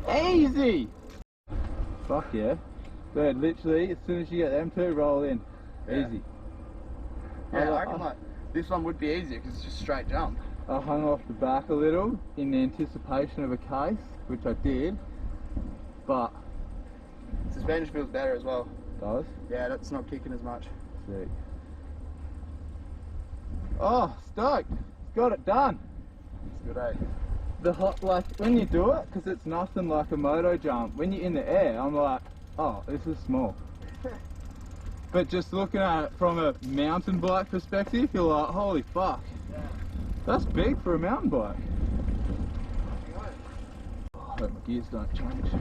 Easy! Fuck yeah. But literally, as soon as you get them two, roll in. Yeah. Easy. Yeah, I reckon like, this one would be easier because it's just straight jump. I hung off the back a little in anticipation of a case, which I did, but... Suspension feels better as well. Does? Yeah, that's not kicking as much. Sick. Oh, stoked! Got it done! It's good, eh? The hot, like, when you do it, because it's nothing like a moto jump, when you're in the air, I'm like, oh, this is small. But just looking at it from a mountain bike perspective, you're like, holy fuck. Yeah. That's big for a mountain bike. Oh, I hope my gears don't change.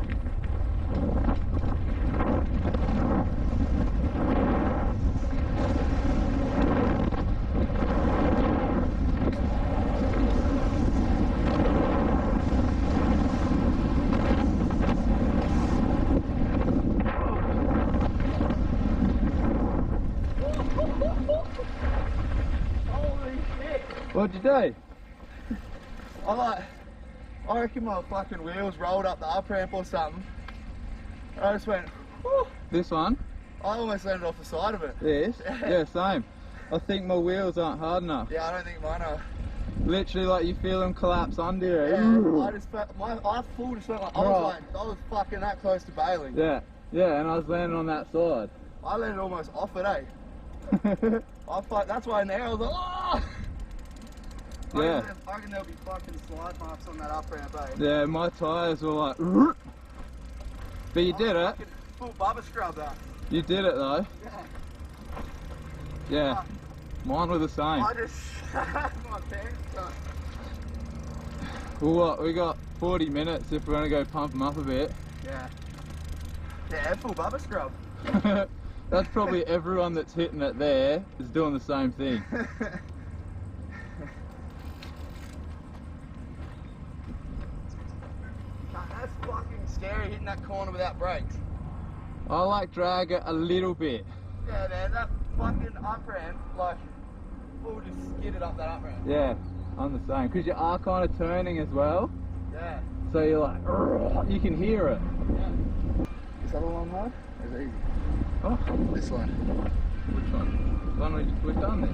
What'd you do? I reckon my fucking wheels rolled up the up ramp or something. And I just went, whew. This one? I almost landed off the side of it. This? Yeah, same. I think my wheels aren't hard enough. Yeah, I don't think mine are. Literally like you feel them collapse under you. Yeah, I just felt, I full just felt like, I was fucking that close to bailing. Yeah, yeah, and I was landing on that side. I landed almost off it, eh? That's why now I was like, oh! Yeah. I reckon there'll be fucking slide marks on that up ramp, eh? Yeah, my tyres were like, but you did it. Full bubba scrub that. You did it though. Yeah. Yeah. Mine were the same. I just shat my pants up. Well, what? We got 40 minutes if we're gonna go pump them up a bit. Yeah. Yeah, full bubba scrub. That's probably everyone that's hitting it there is doing the same thing. That's fucking scary hitting that corner without brakes. I like drag it a little bit. Yeah, man, that fucking up ramp, like, full just skidded up that up ramp. Yeah, I'm the same. Because you are kind of turning as well. Yeah. So you're like, you can hear it. Yeah. Is that a long ride? Or is it easy? Oh, This one. which one? The one we've done this.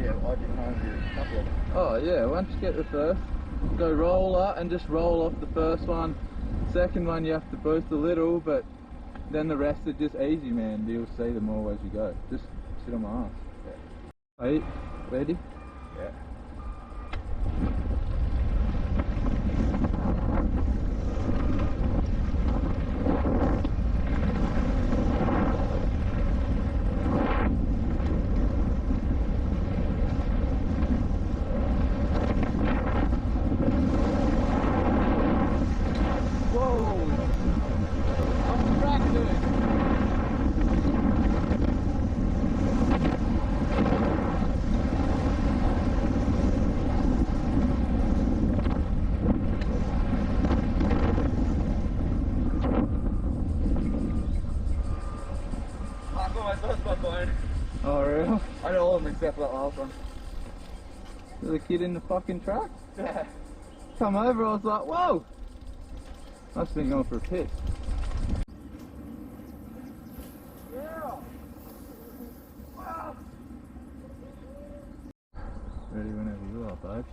Yeah, well, I didn't know a couple of them. Oh yeah, once you get the first, go roller and just roll off the first one. Second one you have to boost a little, but then the rest are just easy, man. You'll see them all as you go. Just sit on my ass. Yeah. Right, ready? Yeah. Oh, really? I know all of them except for that last one. There's a kid in the fucking truck? Yeah. Come over, I was like, whoa! Must have been going for a piss. Yeah. Wow. Ready whenever you are, babe.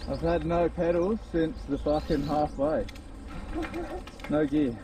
I've had no pedals since the fucking halfway. No gear.